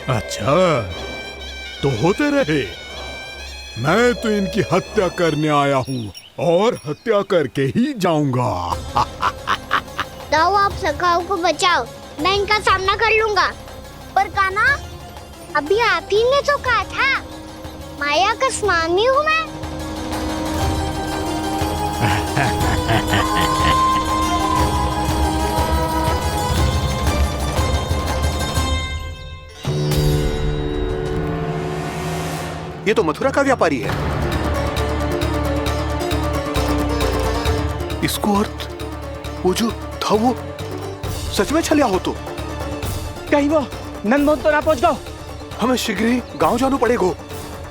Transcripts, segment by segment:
अच्छा, तो होते रहे। मैं तो इनकी हत्या करने आया हूँ और हत्या करके ही जाऊंगा। दाऊ, आप सखाओ को बचाओ, मैं इनका सामना कर लूंगा। पर कान्हा, अभी आप ही ने तो कहा था माया का स्वामी हूँ मैं। ये तो मथुरा का व्यापारी है। इसको अर्थ वो जो था वो सच में छलिया हो तो कहीं वो नंदमोहन तो ना पहुंच गो। हमें शीघ्र ही गांव जाना पड़ेगा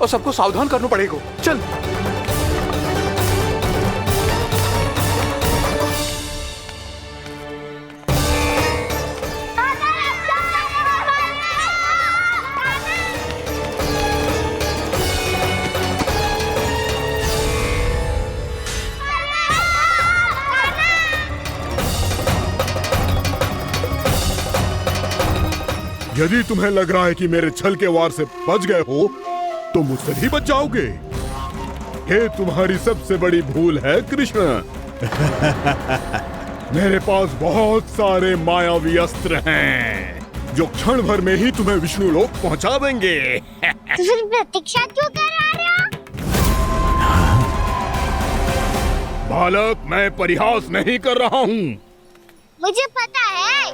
और सबको सावधान करना पड़ेगा। चल। यदि तुम्हें लग रहा है कि मेरे छल के वार से बच गए हो, तो मुझसे भी बच जाओगे। ये तुम्हारी सबसे बड़ी भूल है कृष्ण। मेरे पास बहुत सारे मायावी अस्त्र हैं, जो क्षण भर में ही तुम्हें विष्णु लोक पहुंचा देंगे। तो फिर प्रतीक्षा क्यों कर रहे हो? बालक, मैं परिहास नहीं कर रहा हूँ। मुझे पता है,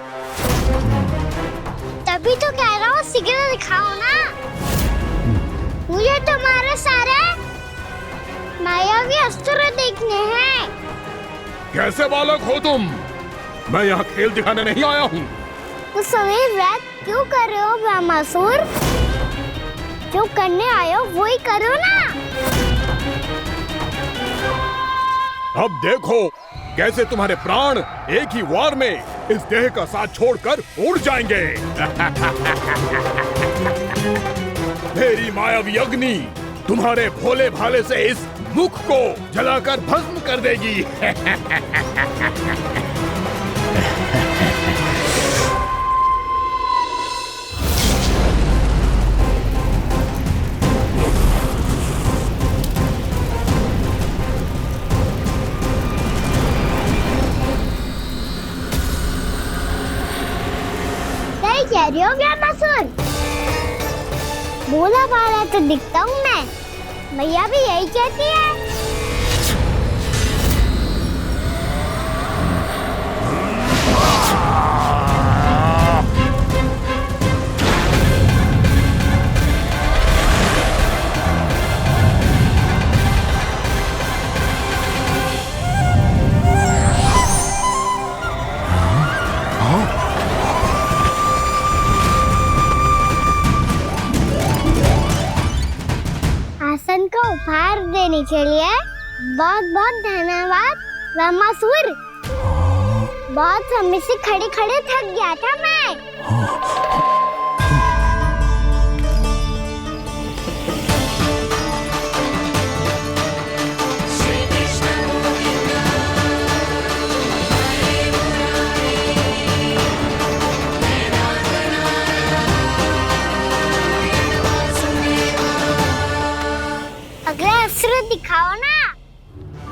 तभी तो कह रहा हूँ शीघ्र दिखाओ ना। मुझे तुम्हारे सारे मायावी अस्त्र देखने हैं। कैसे बालक हो तुम? मैं यहाँ खेल दिखाने नहीं आया हूँ। उस समय व्रत क्यों कर रहे हो ब्रह्मासुर? जो करने आए हो वो ही करो ना। अब देखो कैसे तुम्हारे प्राण एक ही वार में इस देह का साथ छोड़कर उड़ जाएंगे। मेरी मायावी अग्नि तुम्हारे भोले भाले से इस मुख को जलाकर भस्म कर देगी। कह रही हो ब्रह्मासुर? भोला भाला तो दिखता हूँ मैं। मैया भी यही कहती है। आसन को उपहार देने के लिए बहुत बहुत धन्यवाद ब्रह्मासुर। बहुत समय से खड़े खड़े थक गया था मैं। अगला अस्त्र दिखाओ ना।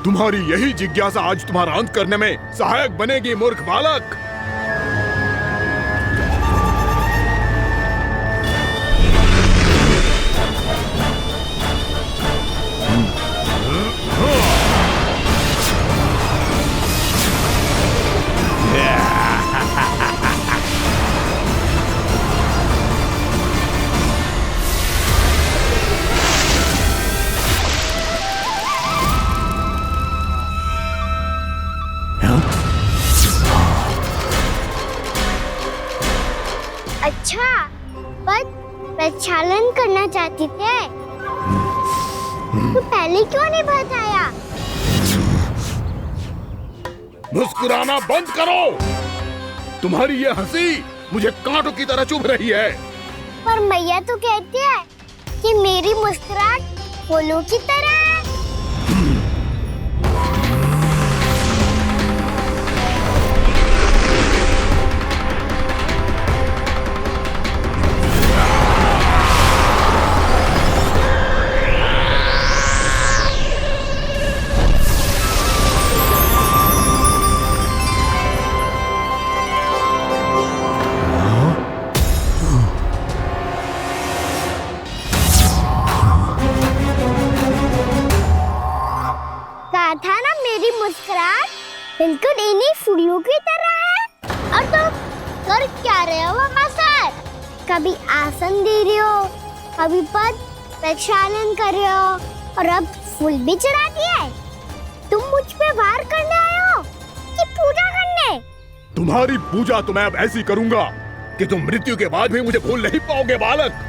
तुम्हारी यही जिज्ञासा आज तुम्हारा अंत करने में सहायक बनेगी, मूर्ख बालक। अच्छा, पर प्रक्षालन करना चाहती थे तो पहले क्यों नहीं बताया? मुस्कुराना बंद करो। तुम्हारी ये हंसी मुझे कांटों की तरह चुभ रही है। पर मैया तो कहती है कि मेरी मुस्कुराहट फूलों की तरह है। बिल्कुल इन्हीं फूलों की तरह है। और तुम कर क्या रहे हो मामा सर? कभी आसन दे रहे हो, कभी पद प्रक्षालन कर रहे हो, और अब फूल भी चढ़ा दिया है। तुम मुझ पे वार करने आए हो कि पूजा करने? तुम्हारी पूजा तो मैं अब ऐसी करूंगा कि तुम मृत्यु के बाद भी मुझे भूल नहीं पाओगे बालक।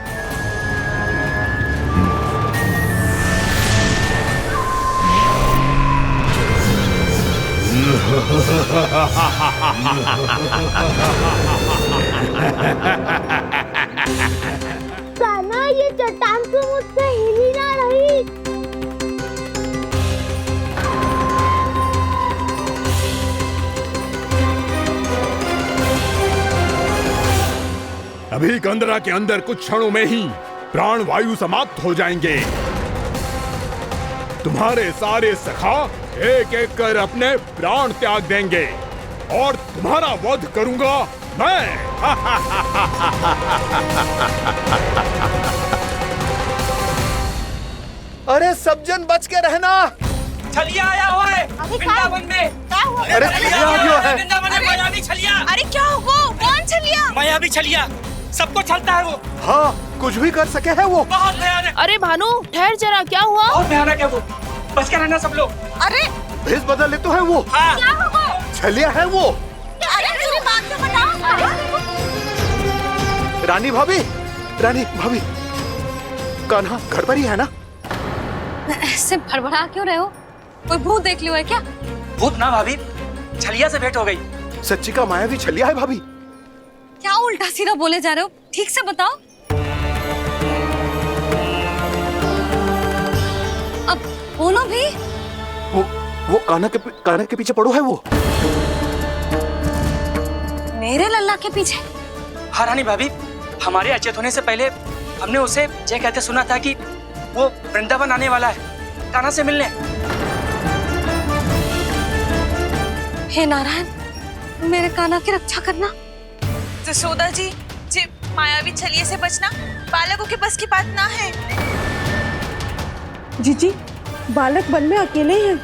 कान्हा, ये चट्टान तो मुझसे हिल ही ना रही। अभी कंदरा के अंदर कुछ क्षणों में ही प्राण वायु समाप्त हो जाएंगे। तुम्हारे सारे सखा एक एक कर अपने प्राण त्याग देंगे और तुम्हारा वध करूंगा मैं। अरे सब जन बच के रहना। छलिया आया हुआ है वृंदावन में। अरे छलिया आ गया है। वृंदावन में मायावी छलिया। अरे क्या हुआ? कौन छलिया? मायावी छलिया सबको छलता है वो। हाँ, कुछ भी कर सके है वो। बहुत भयानक। अरे भानु, ठहर जरा, क्या हुआ? बहुत भयानक है वो, बच के रहना सब लोग। अरे भेष बदल ले तो है वो। हाँ। क्या हुआ? छलिया है वो। अरे मेरी बात तो बताओ। रानी भाभी, रानी भाभी, कान्हा घर पर ही है ना? ऐसे भड़बड़ा क्यों रहे हो? कोई भूत देख लियो है क्या? भूत ना भाभी, छलिया से भेंट हो गई। सच्ची का मायावी छलिया है भाभी। क्या उल्टा सीधा बोले जा रहे हो? ठीक से बताओ। अब बोलो भी। वो कान्हा के पीछे पड़ो है वो। मेरे लल्ला के पीछे? हाँ रानी भाभी, हमारे अचेत होने से पहले हमने उसे ये कहते सुना था कि वो वृंदावन आने वाला है कान्हा से मिलने। हे नारायण, मेरे कान्हा की रक्षा करना। जसोदा जी, मायावी छलिए से बचना बालकों के बस की बात ना है। जीजी, बालक वन में अकेले हैं।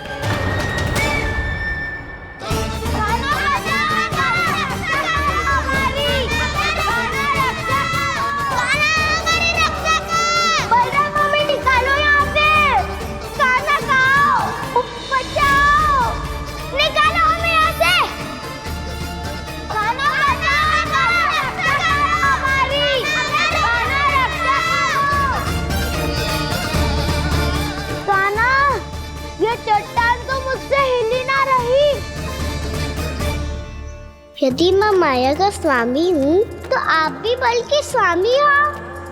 यदि मैं माया का स्वामी हूँ तो आप भी बल के स्वामी हो।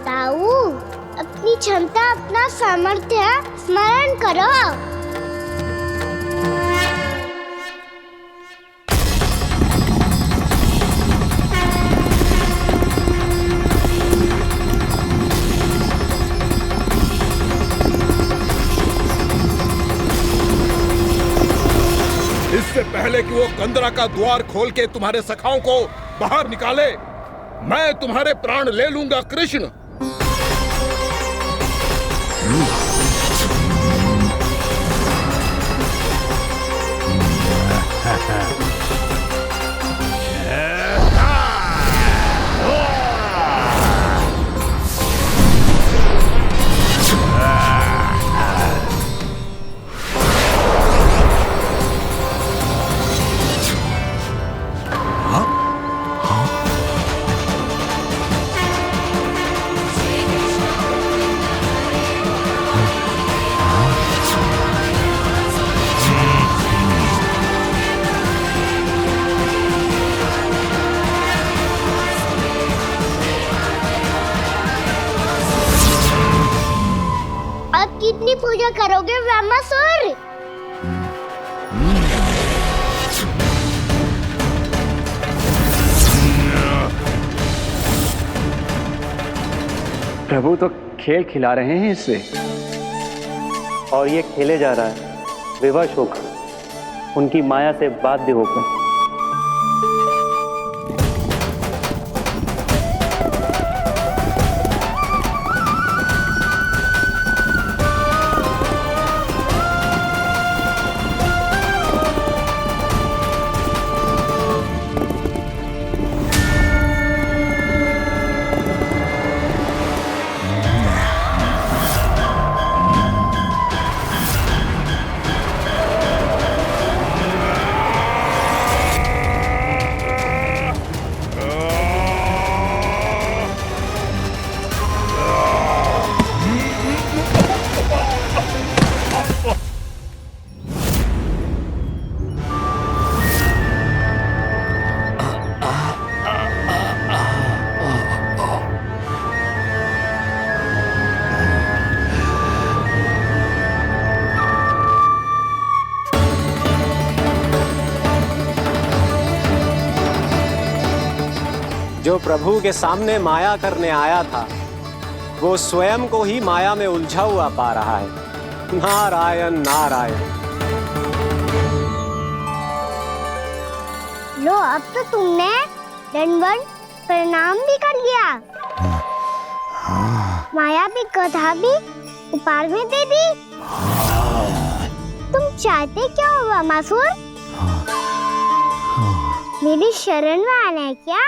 ताऊ, अपनी क्षमता, अपना सामर्थ्य स्मरण करो। इससे पहले कि वो कंदरा का द्वार खोल के तुम्हारे सखाओं को बाहर निकाले, मैं तुम्हारे प्राण ले लूंगा कृष्ण। कितनी पूजा करोगे ब्रह्मासुर? प्रभु तो खेल खिला रहे हैं इससे, और ये खेले जा रहा है विवश होकर, उनकी माया से बाध्य होकर। प्रभु के सामने माया करने आया था वो स्वयं को ही माया में उलझा हुआ पा रहा है। नारायण नारायण। लो, अब तो तुमने दंडवत प्रणाम भी कर लिया, माया भी कथा भी उपहार में दे दी। तुम चाहते क्या हो वामासुर? मेरी शरण में आना है क्या?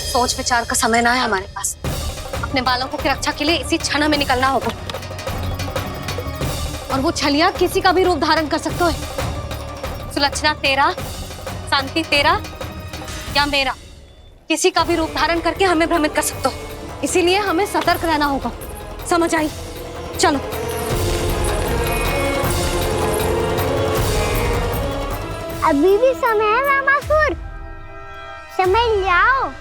सोच विचार का समय ना है हमारे पास। अपने बालकों की रक्षा के लिए इसी क्षण में निकलना होगा। और वो छलिया किसी का भी रूप धारण कर सकते है। सुलक्षणा तेरा, शांति तेरा या मेरा, किसी का भी रूप धारण करके हमें भ्रमित कर सकते हो। इसीलिए हमें सतर्क रहना होगा। समझ आई? चलो। अभी भी समय है वामासुर, समझ जाओ।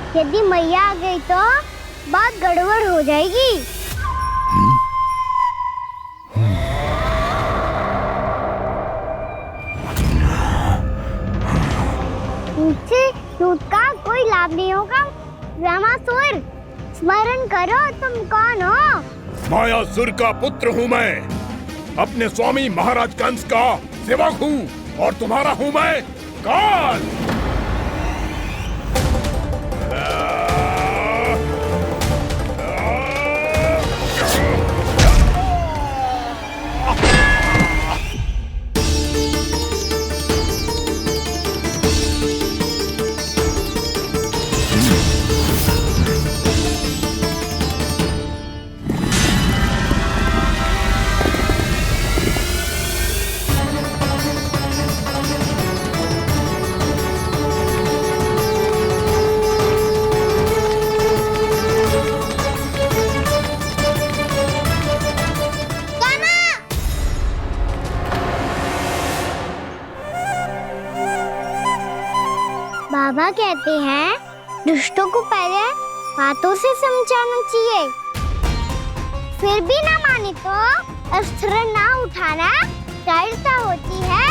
यदि मैया आ गई तो बात गड़बड़ हो जाएगी। मुझसे दूध का कोई लाभ नहीं होगा। वामासुर, स्मरण करो तुम कौन हो। मायासुर का पुत्र हूँ मैं, अपने स्वामी महाराज कंस का सेवक हूँ, और तुम्हारा हूँ मैं काल। बाबा कहते हैं दुष्टों को पहले बातों से समझाना चाहिए, फिर भी ना माने तो अस्त्र ना उठाना दृढ़ता होती है।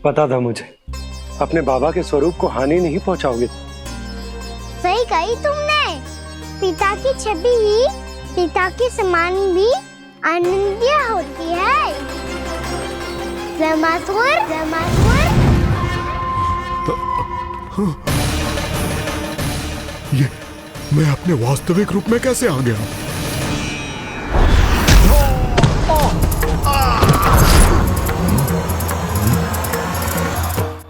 पता था मुझे, अपने बाबा के स्वरूप को हानि नहीं पहुंचाओगे। सही कही तुमने। पिता की छवि ही पिता के समान भी अनन्य होती है। वामासुर, वामासुर। ये मैं अपने वास्तविक रूप में कैसे आ गया?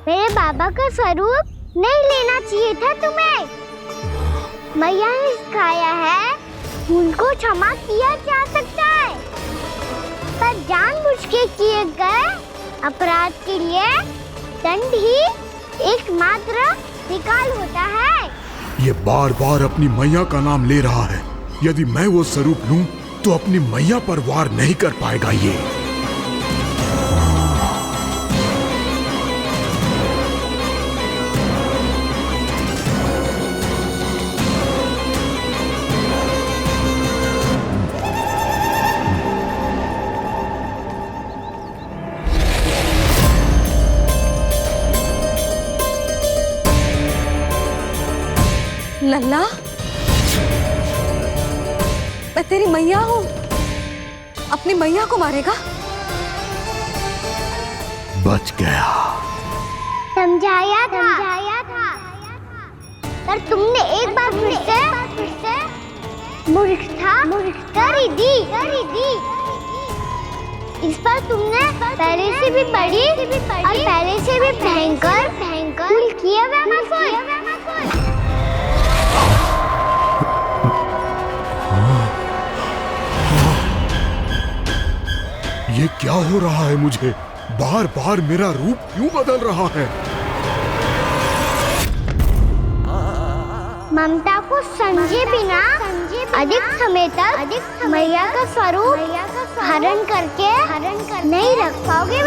मेरे बाबा का स्वरूप नहीं लेना चाहिए था तुम्हें। मैया ने सिखाया है भूल को क्षमा किया जा सकता है, पर जानबूझ के किए गए अपराध के लिए दंड ही एकमात्र विकल्प होता है। ये बार बार अपनी मैया का नाम ले रहा है। यदि मैं वो स्वरूप लूं तो अपनी मैया पर वार नहीं कर पाएगा ये। लल्ला, मैं तेरी मैया हूँ, अपनी मैया को मारेगा? बच गया। समझाया था पर तुमने एक बार फिर से मूर्खता कर ही दी। इस पर तुमने पहले से भी बड़ी और पहले से भी भयंकर भूल किया ये क्या हो रहा है मुझे? बार बार मेरा रूप क्यों बदल रहा है? ममता को समझे बिना अधिक समय तक मैया का स्वरूप हरण करके नहीं रख पाओगे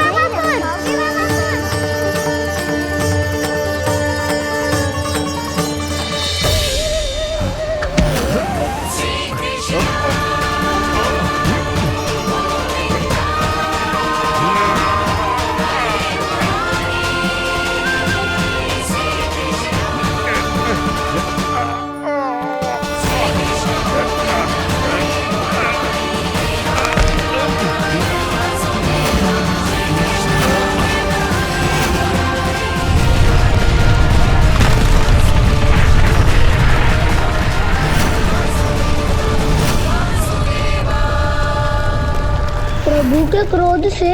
प्रभु के क्रोध से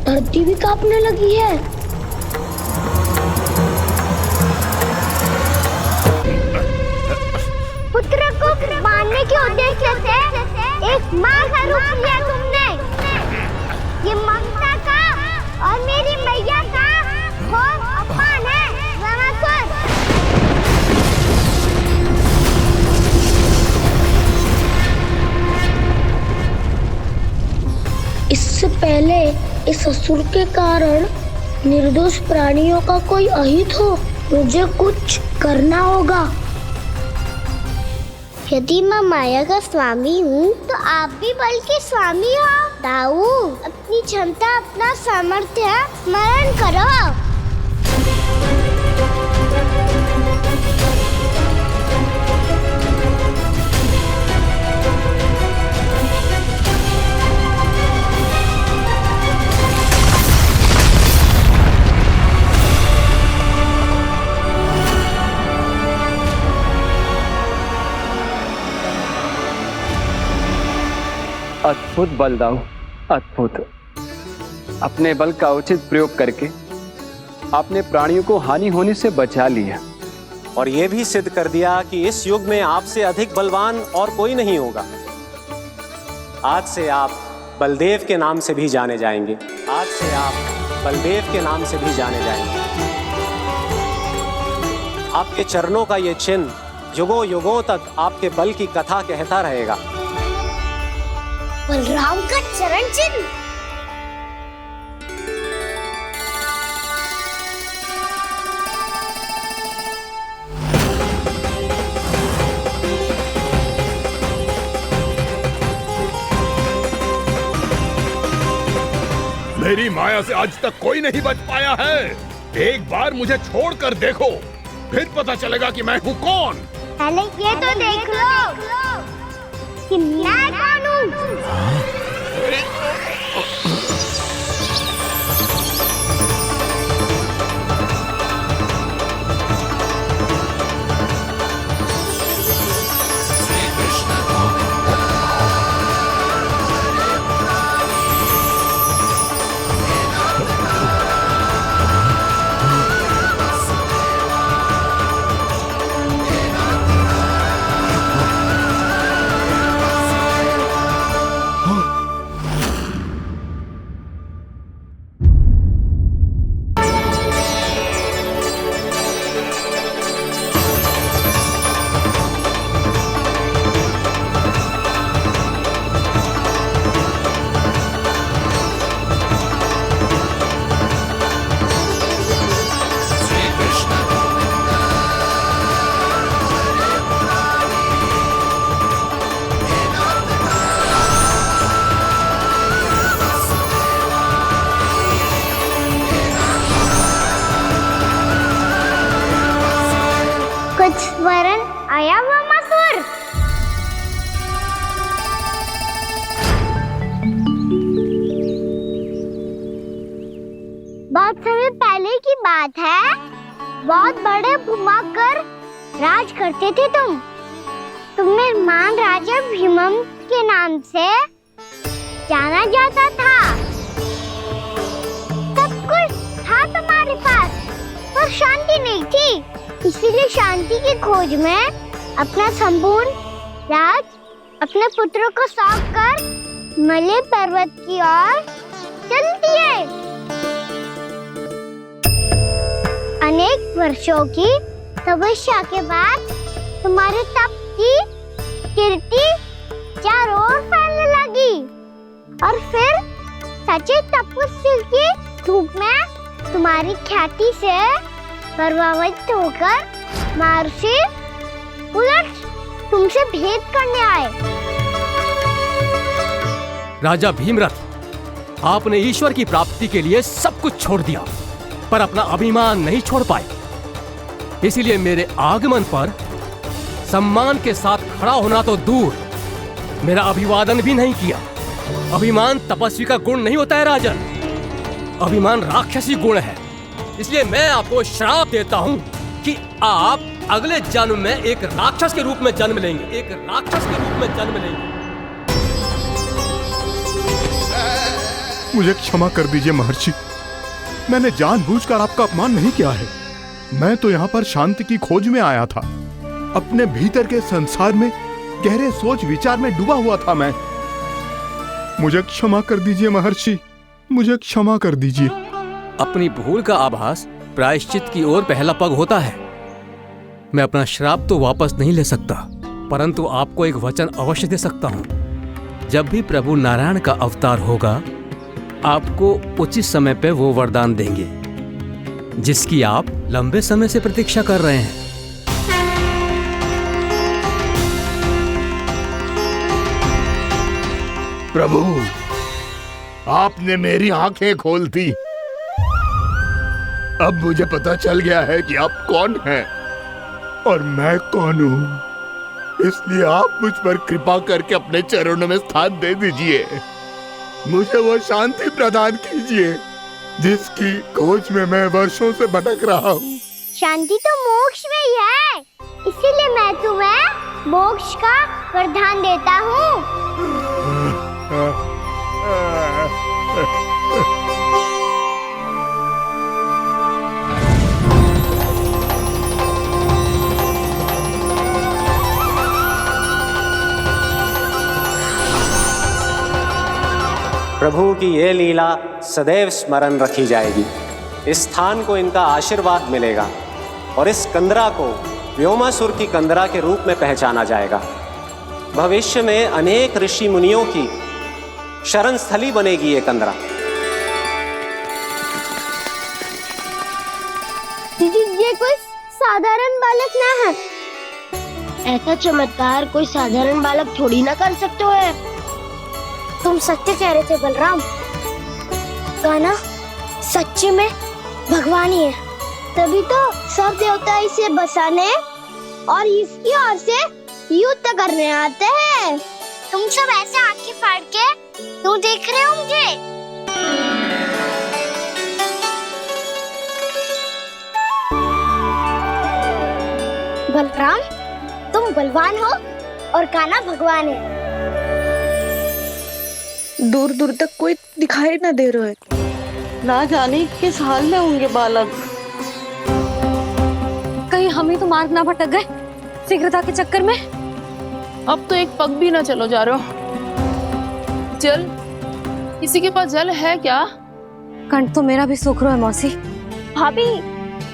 धरती भी कांपने लगी है। पुत्र को मारने के उद्देश्य से एक माँ का रूप लिया तुमने। ये ममता का और मेरी मैया का घोर अपमान है रामासुर। इससे पहले इस असुर के कारण निर्दोष प्राणियों का कोई अहित हो, मुझे कुछ करना होगा। यदि मैं माया का स्वामी हूँ तो आप भी बल के स्वामी हो। दाऊ, अपनी क्षमता अपना सामर्थ्य स्मरण करो। अद्भुत बलदाऊ, अद्भुत। अपने बल का उचित प्रयोग करके आपने प्राणियों को हानि होने से बचा लिया और ये भी सिद्ध कर दिया कि इस युग में आपसे अधिक बलवान और कोई नहीं होगा। आज से आप बलदेव के नाम से भी जाने जाएंगे। आज से आप बलदेव के नाम से भी जाने जाएंगे। आपके चरणों का ये चिन्ह युगों युगों तक आपके बल की कथा कहता रहेगा। बलराम का चरण चिन्ह। मेरी माया से आज तक कोई नहीं बच पाया है। एक बार मुझे छोड़कर देखो, फिर पता चलेगा कि मैं हूँ कौन। पहले ये तो देख लो कि मैं कौन हूँ। स्मरण आया वामासुर। बहुत समय पहले की बात है। बहुत बड़े भूमाकर राज करते थे तुम्हें महान राजा भीमम के नाम से जाना जाता था। सब कुछ था तुम्हारे पास, पर शांति नहीं थी। इसीलिए शांति की खोज में अपना संपूर्ण राज अपने पुत्रों को सौंप कर हिमालय पर्वत की ओर चल दिए। अनेक वर्षों की तपस्या के बाद तुम्हारे तप की कीर्ति चारों ओर फैलने लगी और फिर सच्चे तपस्वी के रूप में तुम्हारी ख्याति से प्रभावित होकर महर्षि उलट तुमसे भेंट करने आए। राजा भीमरथ, आपने ईश्वर की प्राप्ति के लिए सब कुछ छोड़ दिया, पर अपना अभिमान नहीं छोड़ पाए। इसीलिए मेरे आगमन पर सम्मान के साथ खड़ा होना तो दूर, मेरा अभिवादन भी नहीं किया। अभिमान तपस्वी का गुण नहीं होता है राजन, अभिमान राक्षसी गुण है। इसलिए मैं आपको श्राप देता हूँ कि आप अगले जन्म में एक राक्षस के रूप में जन्म लेंगे, एक राक्षस के रूप में जन्म लेंगे। मुझे क्षमा कर दीजिए महर्षि, मैंने जानबूझकर आपका अपमान नहीं किया है। मैं तो यहाँ पर शांति की खोज में आया था। अपने भीतर के संसार में गहरे सोच विचार में डूबा हुआ था मैं। मुझे क्षमा कर दीजिए महर्षि, मुझे क्षमा कर दीजिए। अपनी भूल का आभास प्रायश्चित की ओर पहला पग होता है। मैं अपना श्राप तो वापस नहीं ले सकता, परंतु आपको एक वचन अवश्य दे सकता हूँ। जब भी प्रभु नारायण का अवतार होगा, आपको उचित समय पे वो वरदान देंगे जिसकी आप लंबे समय से प्रतीक्षा कर रहे हैं। प्रभु, आपने मेरी आंखें खोल दी। अब मुझे पता चल गया है कि आप कौन हैं और मैं कौन हूँ। इसलिए आप मुझ पर कृपा करके अपने चरणों में स्थान दे दीजिए। मुझे वो शांति प्रदान कीजिए जिसकी खोज में मैं वर्षों से भटक रहा हूँ। शांति तो मोक्ष में ही है, इसीलिए मैं तुम्हें मोक्ष का वरदान देता हूँ। प्रभु की ये लीला सदैव स्मरण रखी जाएगी। इस स्थान को इनका आशीर्वाद मिलेगा और इस कंदरा को व्योमासुर की कंदरा के रूप में पहचाना जाएगा। भविष्य में अनेक ऋषि मुनियों की शरण स्थली बनेगी ये कंदरा। दीदी, ये कोई साधारण बालक ना है। ऐसा चमत्कार कोई साधारण बालक थोड़ी ना कर सकते हो। तुम सत्य कह रहे थे बलराम, गाना सच्चे में भगवान ही है। तभी तो सब देवता इसे बसाने और इसकी ओर से युद्ध करने आते हैं। तुम सब ऐसे आंखें फाड़ के क्यों देख रहे हो मुझे? बलराम, तुम बलवान हो और कान्हा भगवान है। दूर दूर तक कोई दिखाई न दे रहा है। ना जाने किस हाल में होंगे बालक। कहीं हम ही तो मार्ग ना भटक गए शीघ्रता के चक्कर में। अब तो एक पग भी ना चलो जा रहे हो। जल, किसी के पास जल है क्या? कंठ तो मेरा भी सूख रहा है मौसी। भाभी,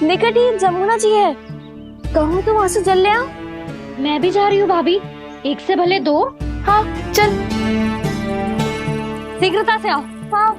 निकट ही जमुना जी है, कहूँ तो वहाँ से जल ले आओ। मैं भी जा रही हूँ भाभी, एक से भले दो। हाँ चल, शीघ्रता से आओ। हाँ।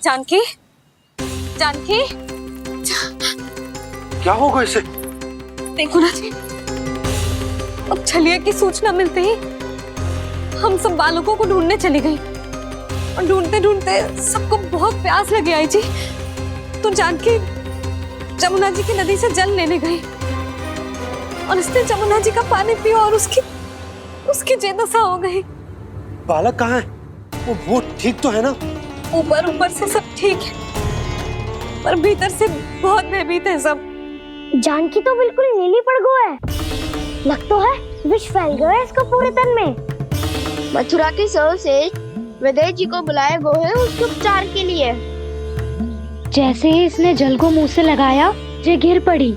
जानकी, जानकी, क्या होगा इसे? देखो ना जी, अब छलिया की सूचना मिलते ही हम सब बालकों को ढूंढने चली गई और ढूंढते ढूंढते सबको बहुत प्यास लगी आई जी। तो जानकी जमुना जी की नदी से जल लेने गई और उसने जमुना जी का पानी पिया और उसकी जेदशा हो गई। बालक कहाँ है? वो ठीक तो है ना? ऊपर से सब ठीक है पर भीतर से बहुत भयभीत है सब। जानकी तो बिल्कुल नीली पड़ गई है। लग तो है विष फैल गया है इसको पूरे तन में। मथुरा के सर्वश्रेष्ठ विदेह जी को बुलाया गया है उसके उपचार के लिए। जैसे ही इसने जल को मुंह से लगाया, जे गिर पड़ी।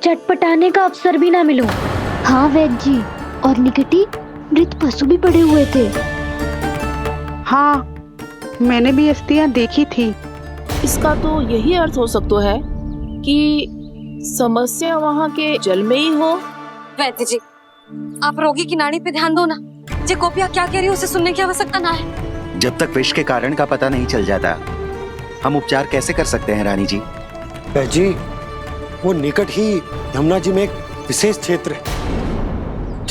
चटपटाने का अवसर भी ना मिलो। हाँ वैद्य जी, और निकटी मृत पशु भी पड़े हुए थे। हाँ, मैंने भी अस्थियां देखी थी। इसका तो यही अर्थ हो सकता है कि समस्या वहाँ के जल में ही हो। वैद्य जी, आप रोगी की नाड़ी पे ध्यान दो ना। जे गोपिया क्या कह रही है उसे सुनने की आवश्यकता ना है। जब तक विष के कारण का पता नहीं चल जाता, हम उपचार कैसे कर सकते हैं रानी जी? जी, वो निकट ही यमुना जी में एक विशेष क्षेत्र है।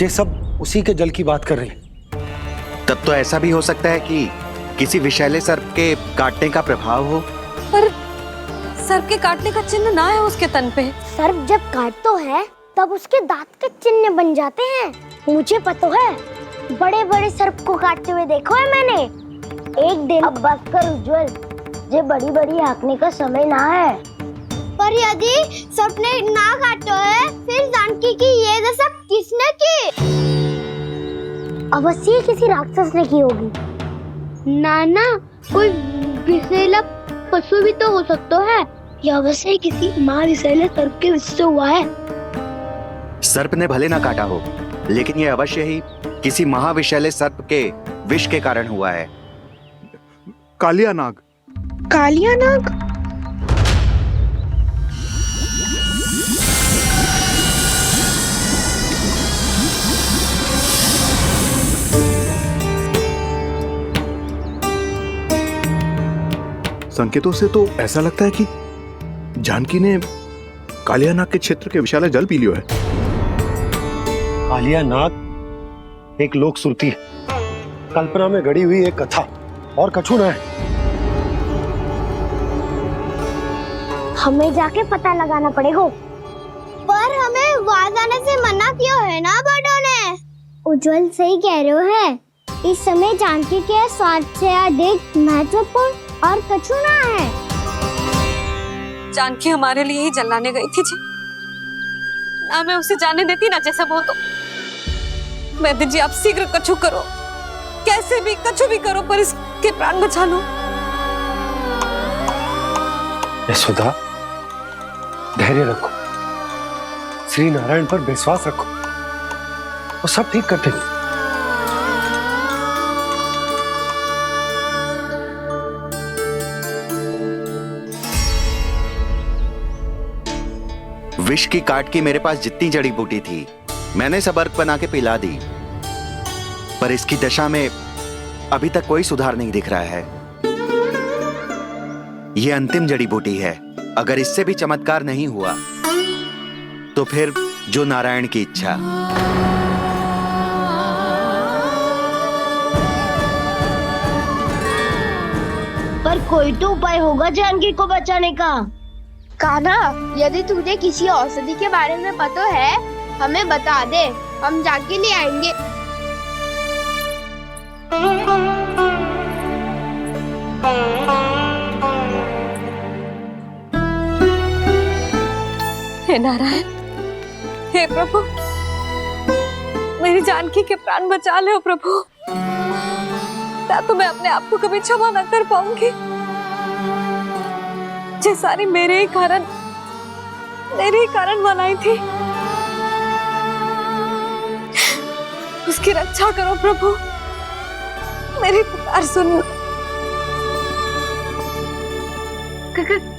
ये सब उसी के जल की बात कर रही हैं। तब तो ऐसा भी हो सकता है कि किसी विषैले सर्प के काटने का प्रभाव हो। पर सर्प के काटने का चिन्ह ना है उसके तन पे। सर्प जब काटता है तब उसके दांत के चिन्ह बन जाते हैं। मुझे पता है, बड़े बड़े सर्प को काटते हुए देखो है मैंने। एक दिन अब बस कर उज्जवल, ये बड़ी बड़ी हाँकने का समय ना है। पर यदि सर्प ने ना काटा है, फिर जानकी की ये दशा किसने की? अवश्य किसी राक्षस ने की होगी। नाना, कोई विषैला पशु भी तो हो सकता है। यह अवश्य किसी महाविषैले सर्प के विष से हुआ है। सर्प ने भले ना काटा हो, लेकिन ये अवश्य ही किसी महाविषैले सर्प के विष के कारण हुआ है। कालिया नाग। कालिया नाग? संकेतों से तो ऐसा लगता है कि जानकी ने कालिया नाग के क्षेत्र के विशाल जल पी लियो है। कालिया नाग एक लोक श्रुति है, कल्पना में गढ़ी हुई एक कथा, और कछु न है। हमें जाके पता लगाना पड़ेगा। पर हमें वहां जाने से मना किया है ना बड़ों ने। उज्जवल सही कह रहे हो है। इस समय जानकी के स्वार्थ से अधिक महत्वपूर्ण और कछु ना है। जानकी हमारे लिए ही जलाने गई थी जी। ना मैं उसे जाने देती ना जैसा वो तो। वैद्य जी, आप शीघ्र कछु करो, कैसे भी कछु भी करो, पर इसके प्राण बचा लो। यशोदा, धैर्य रखो, श्री नारायण पर विश्वास रखो, वो सब ठीक करते हैं। विष की काट की मेरे पास जितनी जड़ी बूटी थी, मैंने सब अर्क बना के पिला दी, पर इसकी दशा में अभी तक कोई सुधार नहीं दिख रहा है। यह अंतिम जड़ी बूटी है। अगर इससे भी चमत्कार नहीं हुआ तो फिर जो नारायण की इच्छा। पर कोई तो उपाय होगा जानकी को बचाने का। कान्हा, यदि तुझे किसी औषधि के बारे में पता है, हमें बता दे, हम जाके ले आएंगे। हे नारायण, हे प्रभु, मेरी जानकी के प्राण बचा ले प्रभु। या तो मैं अपने आप को कभी क्षमा न कर पाऊंगी। ये सारी मेरे ही कारण बनाई थी। उसकी रक्षा करो प्रभु, मेरी पुकार सुनो।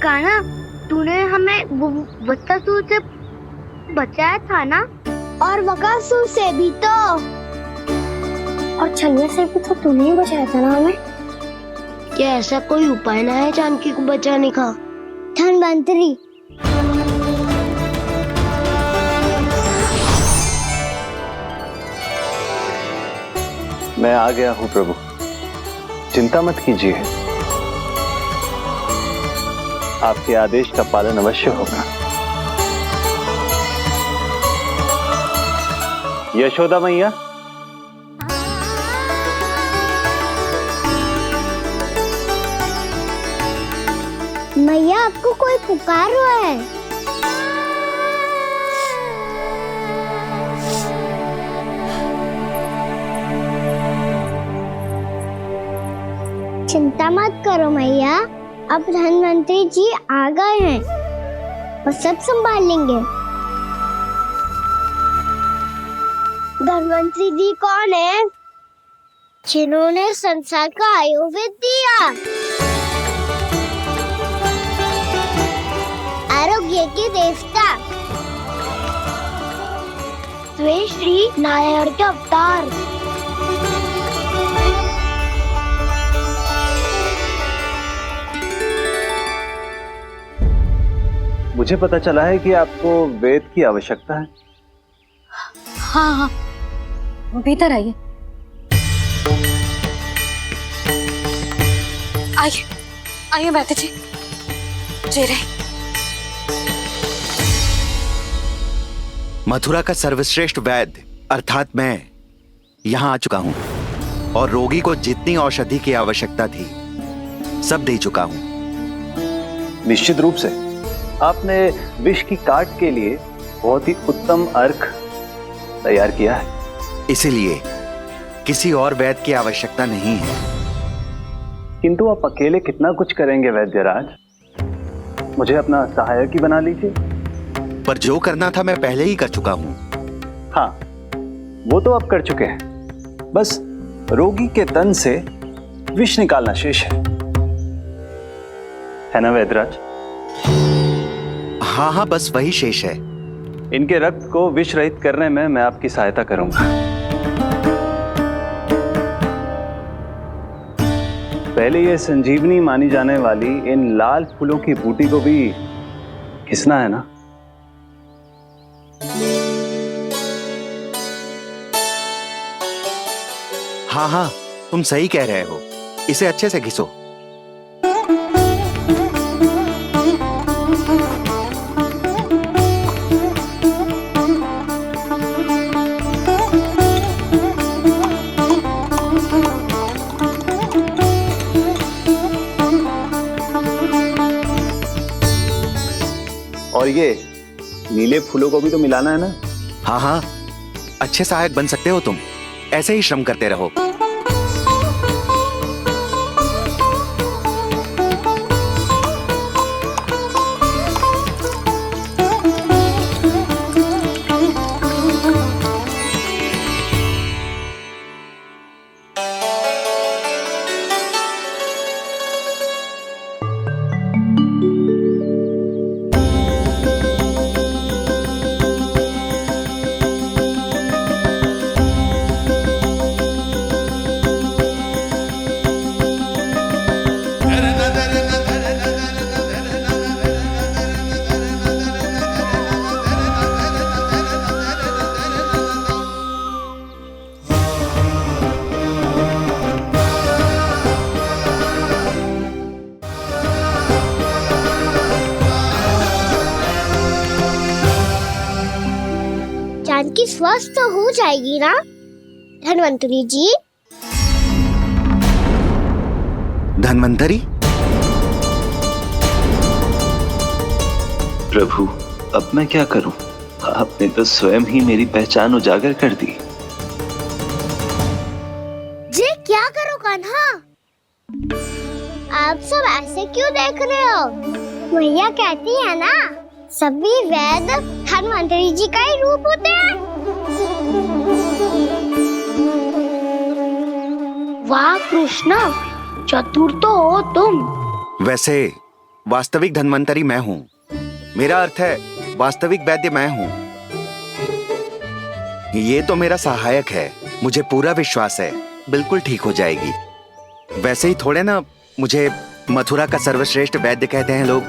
कान्हा, तूने हमें वत्सासुर से बचाया था ना? और बकासुर से भी तो। और छलिया से भी तो तूने ही बचाया था ना हमें? क्या ऐसा कोई उपाय ना है जानकी को बचाने का? धनवंतरी, मैं आ गया हूं प्रभु, चिंता मत कीजिए, आपके आदेश का पालन अवश्य होगा। यशोदा मैया, मैया आपको कोई पुकार रहा है। चिंता मत करो मैया, अब धनवंतरी जी आ गए हैं, वो सब संभाल लेंगे। धनवंतरी जी कौन है? जिन्होंने संसार का आयुर्वेद दिया, आरोग्य के देवता, वे श्री नारायण के अवतार। मुझे पता चला है कि आपको वेद की आवश्यकता है। हाँ हाँ, भीतर आइए। आइए आइए बैठे जी। जी रहे। मथुरा का सर्वश्रेष्ठ वैद्य अर्थात मैं यहाँ आ चुका हूँ और रोगी को जितनी औषधि की आवश्यकता थी सब दे चुका हूँ। निश्चित रूप से आपने विष की काट के लिए बहुत ही उत्तम अर्क तैयार किया है, इसीलिए किसी और वैद्य की आवश्यकता नहीं है। किंतु आप अकेले कितना कुछ करेंगे वैद्यराज, मुझे अपना सहायक ही बना लीजिए। पर जो करना था मैं पहले ही कर चुका हूँ। हाँ, वो तो आप कर चुके हैं, बस रोगी के तन से विष निकालना शेष है ना वैद्यराज? हाँ हाँ, बस वही शेष है। इनके रक्त को विष रहित करने में मैं आपकी सहायता करूंगा। पहले ये संजीवनी मानी जाने वाली इन लाल फूलों की बूटी को भी घिसना है ना? हाँ हाँ, तुम सही कह रहे हो, इसे अच्छे से घिसो। और ये नीले फूलों को भी तो मिलाना है ना? हाँ हाँ, अच्छे सहायक बन सकते हो तुम, ऐसे ही श्रम करते रहो। जानकी स्वस्थ हो जाएगी ना धनवंतरी जी? धनवंतरी? प्रभु, अब मैं क्या करूं? आपने तो स्वयं ही मेरी पहचान उजागर कर दी। जी क्या करो कान्हा? आप सब ऐसे क्यों देख रहे हो? भैया कहती है ना, सभी वैद्य धनवंतरी जी का ही रूप होते हैं। वाह कृष्णा, चतुर तो हो तुम। वैसे वास्तविक धनवंतरी मैं हूँ, मेरा अर्थ है वास्तविक वैद्य मैं हूँ। ये तो मेरा सहायक है, मुझे पूरा विश्वास है बिल्कुल ठीक हो जाएगी। वैसे ही थोड़े ना मुझे मथुरा का सर्वश्रेष्ठ वैद्य कहते हैं लोग।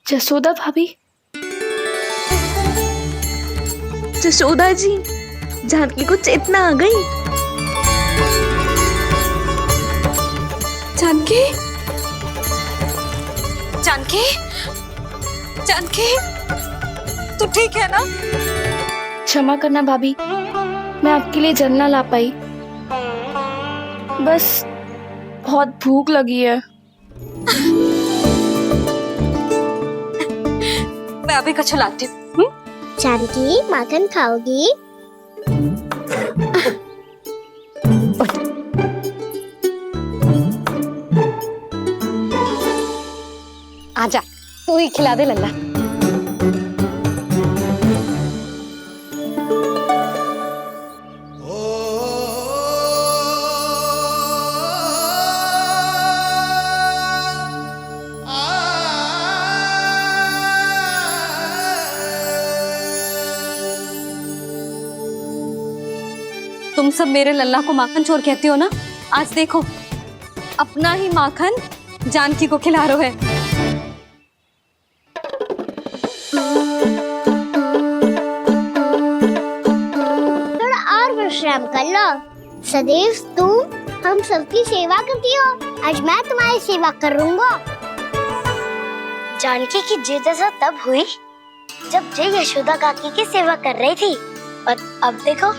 जसोदा भाभी, जसोदा जी, जानकी को चेतना आ गई। जानकी, जानकी, जानकी, तू ठीक है ना? क्षमा करना भाभी, मैं आपके लिए जल ना ला पाई। बस बहुत भूख लगी है। मैं अभी कछु लाती हूँ। जानकी, माखन खाओगी? आजा, तू ही खिला दे लल्ला। तुम सब मेरे लल्ला को माखन चोर कहती हो ना? आज देखो, अपना ही माखन जानकी को खिला रहे हैं। थोड़ा और विश्राम कर लो। सदैव तुम हम सबकी सेवा करती हो, आज मैं तुम्हारी सेवा करूंगा। जानकी की जिज्ञासा तब हुई जब जय यशोदा काकी की सेवा कर रही थी, और अब देखो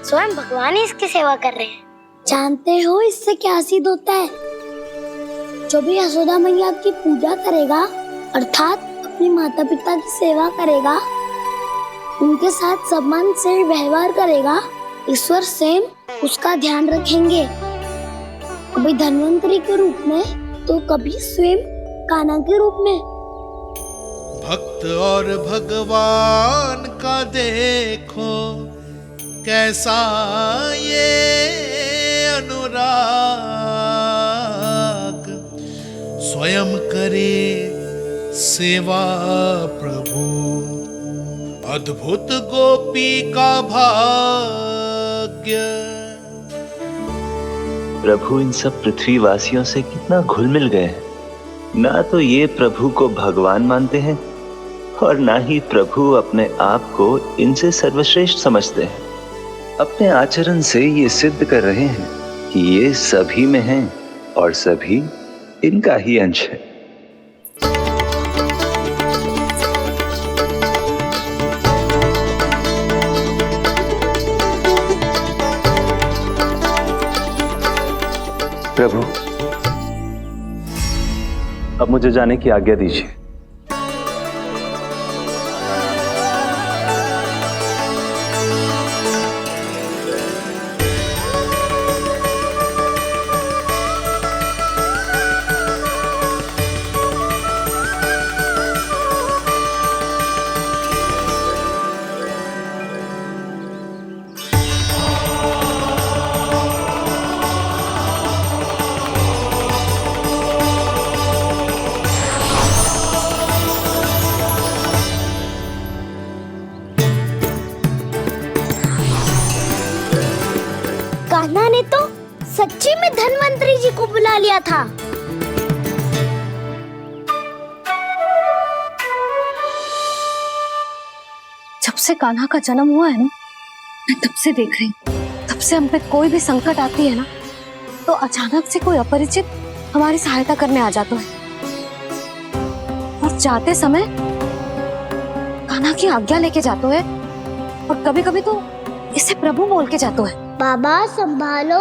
स्वयं भगवान ही इसकी सेवा कर रहे हैं। जानते हो इससे क्या सिद्ध होता है? जो भी यशोदा मैया की पूजा करेगा, अर्थात अपने माता पिता की सेवा करेगा, उनके साथ सम्मान से व्यवहार करेगा, ईश्वर स्वयं उसका ध्यान रखेंगे। कभी धन्वंतरी के रूप में तो कभी स्वयं कान्हा के रूप में। भक्त और भगवान का देखो कैसा ये अनुराग, स्वयं करे सेवा प्रभु, अद्भुत गोपी का भाग्य। प्रभु इन सब पृथ्वीवासियों से कितना घुल मिल गए हैं। ना तो ये प्रभु को भगवान मानते हैं और ना ही प्रभु अपने आप को इनसे सर्वश्रेष्ठ समझते हैं। अपने आचरण से ये सिद्ध कर रहे हैं कि ये सभी में हैं और सभी इनका ही अंश है। प्रभु, अब मुझे जाने की आज्ञा दीजिए। कान्हा ने तो सच्ची में धन्वंतरी जी को बुला लिया था। जब से कान्हा का जन्म हुआ है ना, मैं तब से देख रही हूँ, तब से हम पे कोई भी संकट आती है ना, तो अचानक से कोई अपरिचित हमारी सहायता करने आ जाता है, और जाते समय कान्हा की आज्ञा लेके जाते है, और कभी कभी तो इसे प्रभु बोल के जाते है। बाबा संभालो।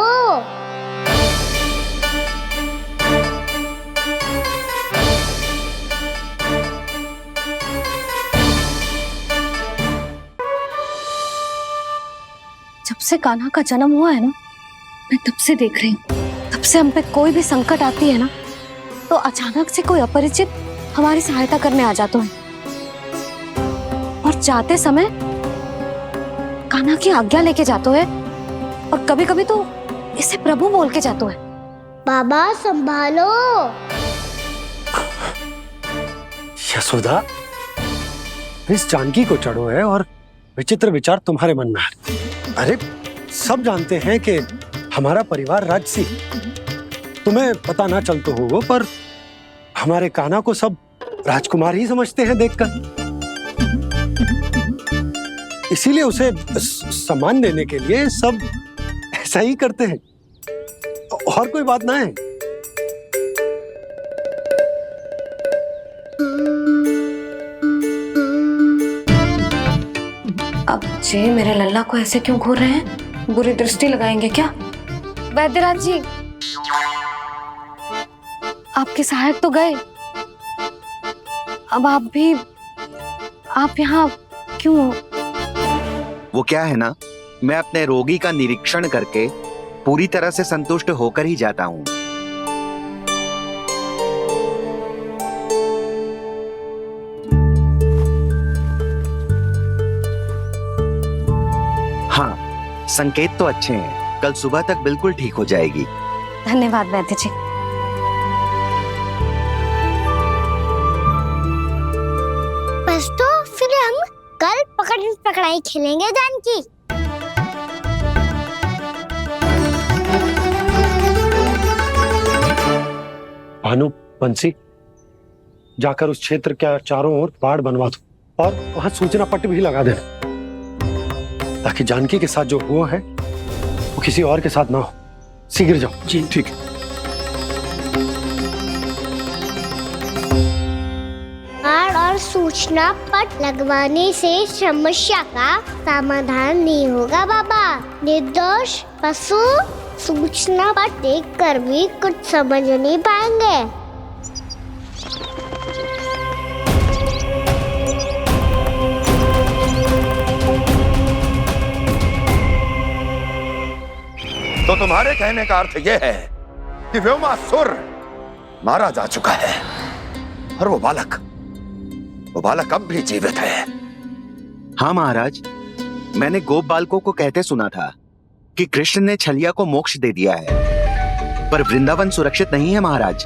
जब से कान्हा का जन्म हुआ है ना, मैं तब से देख रही हूँ, तब से हम पे कोई भी संकट आती है ना, तो अचानक से कोई अपरिचित हमारी सहायता करने आ जाते हैं, और जाते समय कान्हा की आज्ञा लेके जाते हैं, और कभी कभी तो इसे प्रभु बोल के जाते हैं। बाबा संभालो। यशोदा, इस जानकी को चढ़ो है और विचित्र विचार तुम्हारे मन में है। अरे सब जानते हैं कि हमारा परिवार राजसी, तुम्हें पता ना चल तो हो पर हमारे कान्हा को सब राजकुमार ही समझते हैं देखकर। इसीलिए उसे सम्मान देने के लिए सब ऐसा ही करते हैं, और कोई बात ना है। अब जे मेरे लल्ला को ऐसे क्यों घूर रहे हैं? बुरी दृष्टि लगाएंगे क्या? वैद्यराज जी, आपके सहायक तो गए, अब आप यहाँ क्यों हो? वो क्या है ना, मैं अपने रोगी का निरीक्षण करके पूरी तरह से संतुष्ट होकर ही जाता हूँ। हाँ, संकेत तो अच्छे हैं, कल सुबह तक बिल्कुल ठीक हो जाएगी। धन्यवाद वैद्य जी। बस तो फिर हम कल पकड़न पकड़ाई खेलेंगे जानकी। भानु, बंसी, जाकर उस क्षेत्र के चारों ओर बाड़ बनवा दो और वहां सूचना पट्ट भी लगा देना, ताकि जानकी के साथ जो हुआ है वो किसी और के साथ ना हो। शीघ्र जाओ। जी ठीक है। बाड़ और सूचना पट लगवाने से समस्या का समाधान नहीं होगा बाबा। निर्दोष पशु सूचना पट देख कर भी कुछ समझ नहीं पाएंगे। तो तुम्हारे कहने का अर्थ यह है कि व्योमासुर मारा जा चुका है और वो बालक अब भी जीवित है। हाँ महाराज, मैंने गोप बालकों को कहते सुना था कि कृष्ण ने छलिया को मोक्ष दे दिया है, पर वृंदावन सुरक्षित नहीं है महाराज।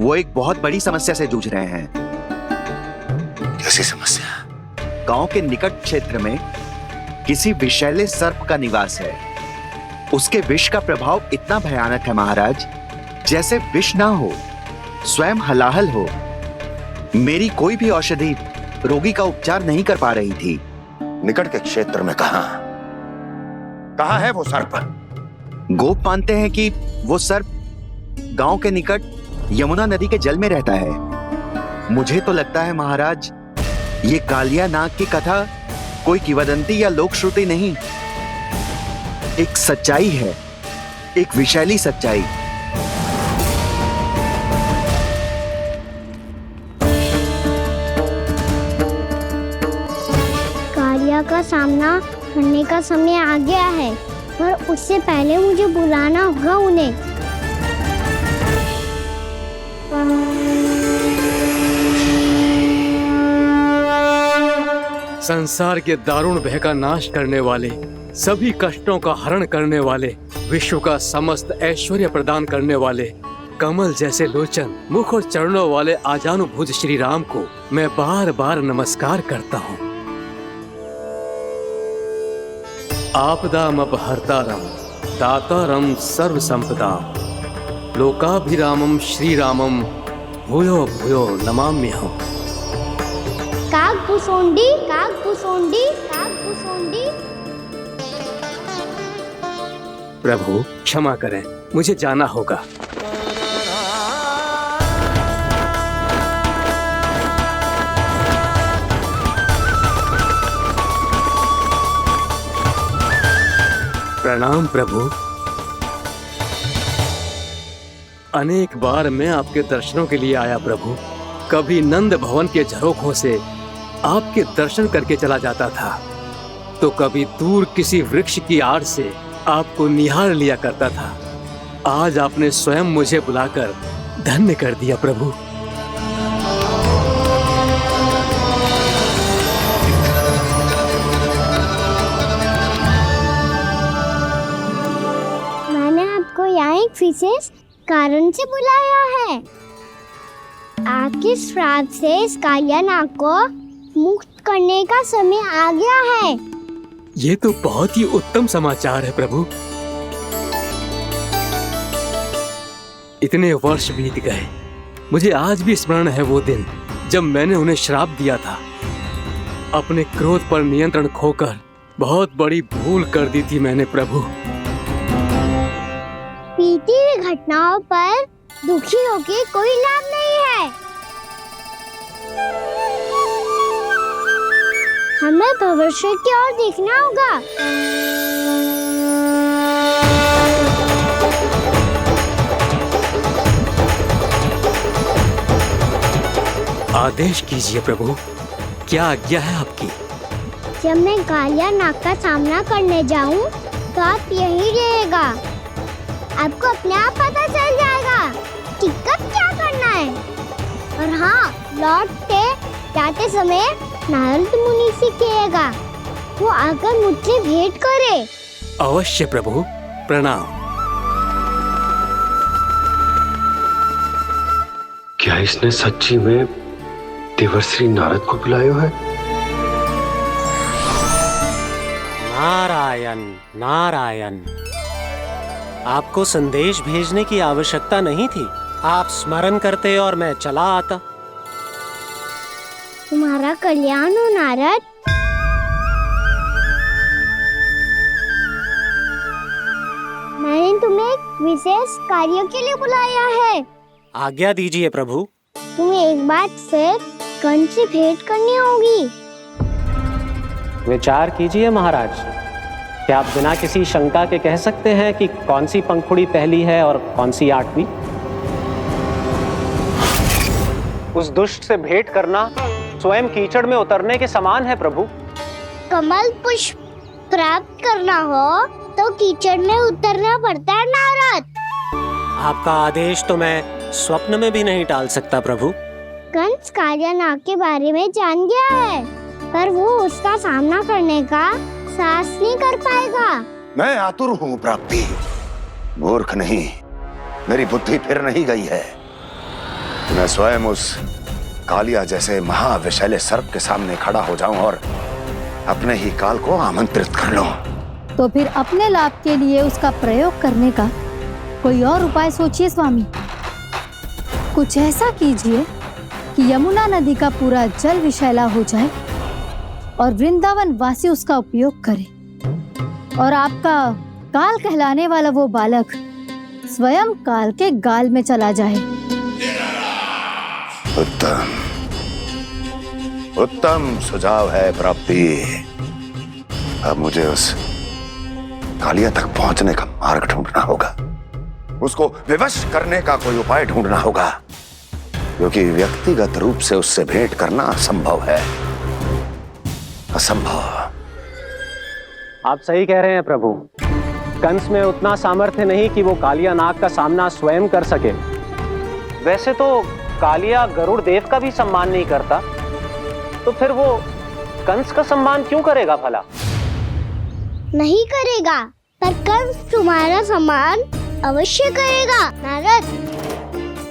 वो एक बहुत बड़ी समस्या से जूझ रहे हैं। कैसी समस्या? गांव के निकट क्षेत्र में किसी विषैले सर्प का निवास है। उसके विष का प्रभाव इतना भयानक है महाराज, जैसे विष ना हो, स्वयं हलाहल हो। मेरी कोई भी औषधि रोगी का उपचार नहीं कर पा रही थी। निकट के क्षेत्र में कहाँ है वो सर्प? गोप मानते हैं कि वो सर्प गांव के निकट यमुना नदी के जल में रहता है। मुझे तो लगता है महाराज, ये कालिया नाग की कथा कोई किंवदंती या लोक श्रुति नहीं, एक सच्चाई है, एक विषैली सच्चाई। कालिया का सामना करने का समय आ गया है, पर उससे पहले मुझे बुलाना होगा उन्हें। संसार के दारुण भय का नाश करने वाले, सभी कष्टों का हरण करने वाले, विश्व का समस्त ऐश्वर्य प्रदान करने वाले, कमल जैसे लोचन, मुख और चरणों वाले आजानुभूत श्री राम को मैं बार बार नमस्कार करता हूँ। आपदामपहर्तारं दातारं सर्व संपदाम लोकाभिरामं श्री रामं भूयो भूयो नमाम्यहम्। कागभूसोंडी कागभूसोंडी कागभूसोंडी। प्रभु क्षमा करें, मुझे जाना होगा। प्रणाम प्रभु। अनेक बार मैं आपके दर्शनों के लिए आया प्रभु। कभी नंद भवन के झरोखों से आपके दर्शन करके चला जाता था, तो कभी दूर किसी वृक्ष की आड़ से आपको निहार लिया करता था। आज आपने स्वयं मुझे बुलाकर धन्य कर दिया प्रभु। मैंने आपको यहाँ एक विशेष कारण से बुलाया है। आपके श्राद्ध से इस कालिया नाग को मुक्त करने का समय आ गया है। ये तो बहुत ही उत्तम समाचार है प्रभु। इतने वर्ष बीत गए, मुझे आज भी स्मरण है वो दिन जब मैंने उन्हें श्राप दिया था। अपने क्रोध पर नियंत्रण खोकर बहुत बड़ी भूल कर दी थी मैंने प्रभु। बीती हुई घटनाओं पर दुखी होके कोई लाभ नहीं है। हमें भविष्य की ओर देखना होगा। आदेश कीजिए प्रभु, क्या आज्ञा है आपकी? जब मैं कालिया नाग का सामना करने जाऊं, तो आप यही रहेगा। आपको अपने आप पता चल जाएगा कि कब क्या करना है। और हाँ, लौटते जाते समय नारद मुनि से कहिएगा वो आकर मुझसे भेंट करे। अवश्य प्रभु, प्रणाम। क्या इसने सच्ची में देवर्षि नारद को बुलाया है? नारायण नारायण, आपको संदेश भेजने की आवश्यकता नहीं थी। आप स्मरण करते और मैं चला आता। तुम्हारा कल्याण हो नारद। मैंने तुम्हें एक विशेष कार्य के लिए बुलाया है। आज्ञा दीजिए प्रभु। तुम्हें एक बार फिर कंस से भेंट करनी होगी। विचार कीजिए महाराज, क्या आप बिना किसी शंका के कह सकते हैं कि कौन सी पंखुड़ी पहली है और कौन सी आठवीं? उस दुष्ट से भेंट करना स्वयं कीचड़ में उतरने के समान है प्रभु। कमल पुष्प प्राप्त करना हो तो कीचड़ में उतरना पड़ता है नारद। आपका आदेश तो मैं स्वप्न में भी नहीं टाल सकता प्रभु। कंस कालिया नाग के बारे में जान गया है, पर वो उसका सामना करने का साहस नहीं कर पाएगा। मैं आतुर हूँ प्राप्ति, मूर्ख नहीं। मेरी बुद्धि फिर नहीं गई है। मैं स्वयं उस कालिया जैसे महाविषैले सर्प के सामने खड़ा हो जाऊं और अपने ही काल को आमंत्रित कर लूं। तो फिर अपने लाभ के लिए उसका प्रयोग करने का कोई और उपाय सोचिए स्वामी। कुछ ऐसा कीजिए कि यमुना नदी का पूरा जल विषैला हो जाए और वृंदावन वासी उसका उपयोग करे, और आपका काल कहलाने वाला वो बालक स्वयं काल के गाल में चला जाए। उत्तम उत्तम सुझाव है प्राप्ति। अब मुझे उस कालिया तक पहुंचने का मार्ग ढूंढना होगा। उसको विवश करने का कोई उपाय ढूंढना होगा, क्योंकि व्यक्तिगत रूप से उससे भेंट करना असंभव है। असंभव। आप सही कह रहे हैं प्रभु। कंस में उतना सामर्थ्य नहीं कि वो कालिया नाग का सामना स्वयं कर सके। वैसे तो कालिया गरुड़ देव का भी सम्मान नहीं करता, तो फिर वो कंस का सम्मान क्यों करेगा भला? नहीं करेगा, पर कंस तुम्हारा सम्मान अवश्य करेगा नारद।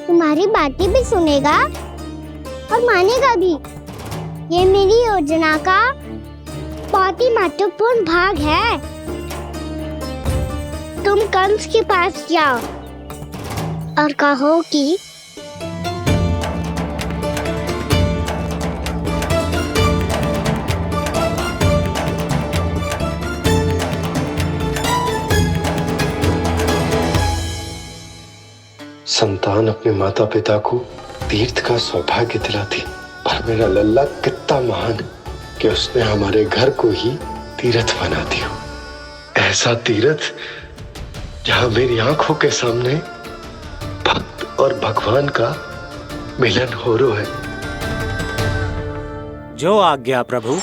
तुम्हारी बातें भी सुनेगा और मानेगा भी। ये मेरी योजना का बहुत ही महत्वपूर्ण भाग है। तुम कंस के पास जाओ और कहो कि संतान अपने माता पिता को तीर्थ का सौभाग्य दिलाती, और मेरा लल्ला कितना महान कि उसने हमारे घर को ही तीर्थ बना दिया। ऐसा तीर्थ जहां मेरी आंखों के सामने भक्त और भगवान का मिलन हो रहा है। जो आज्ञा प्रभु।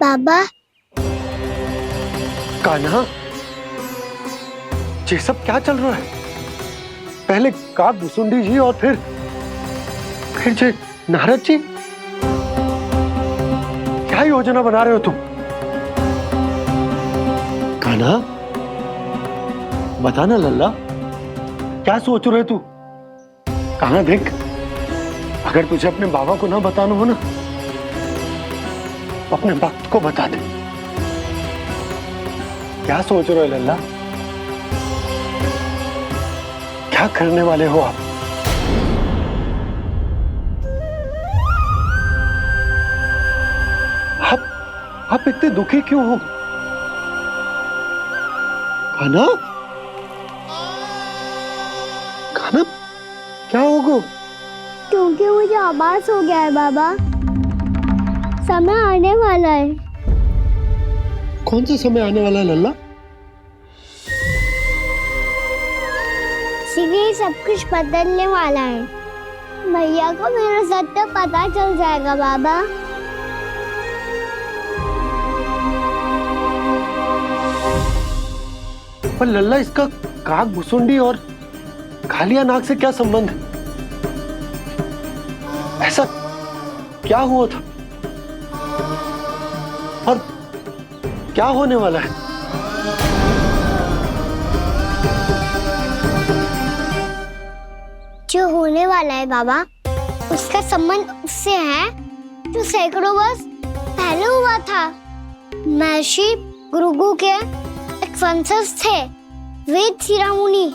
बाबा, कान्हा, ये सब क्या चल रहा है? पहले काक भुसुंडी जी और फिर नारद जी, क्या योजना बना रहे हो तुम? कान्हा, बता ना लल्ला, क्या सोच रहे तू? कान्हा देख, अगर तुझे अपने बाबा को ना बताना हो ना, तो अपने भक्त को बता दे। क्या सोच रहे हो लल्ला? क्या करने वाले हो आप? आप इतने दुखी क्यों हो? कान्हा, कान्हा, क्या होगा? क्योंकि मुझे आभास हो गया है बाबा, समय आने वाला है। कौन सा समय आने वाला है लल्ला? इसीलिए सब कुछ बदलने वाला है। भैया को मेरा सत्य पता चल जाएगा बाबा। पर लल्ला, इसका काग भुसुंडी और कालिया नाग से क्या संबंध है? ऐसा क्या हुआ था और क्या होने वाला है? जो होने वाला है बाबा, उसका संबंध उससे है जो सैकड़ों वर्ष पहले हुआ था। महर्षि भृगु के एक वंशज थे वेद शिरोमुनि,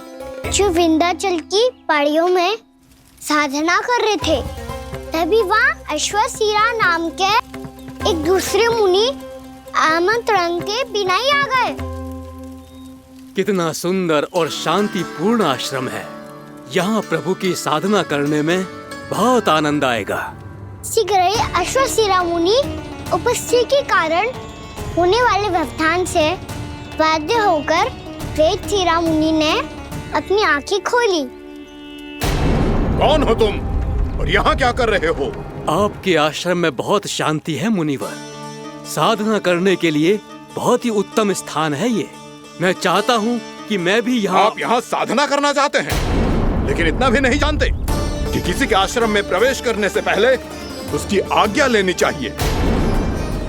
जो विंध्याचल की पहाड़ियों में साधना कर रहे थे। तभी वहाँ अश्वशिरा नाम के एक दूसरे मुनि आमंत्रण के बिना ही आ गए। कितना सुंदर और शांतिपूर्ण आश्रम है। यहाँ प्रभु की साधना करने में बहुत आनंद आएगा। शीघ्र ही अश्वशिरा मुनि उपस्थिति के कारण होने वाले व्यवधान से बाध्य होकर वेद शिरा मुनि ने अपनी आंखें खोली। कौन हो तुम और यहाँ क्या कर रहे हो? आपके आश्रम में बहुत शांति है मुनिवर। साधना करने के लिए बहुत ही उत्तम स्थान है ये। मैं चाहता हूँ कि मैं भी यहाँ। आप यहाँ साधना करना चाहते हैं, लेकिन इतना भी नहीं जानते कि किसी के आश्रम में प्रवेश करने से पहले उसकी आज्ञा लेनी चाहिए।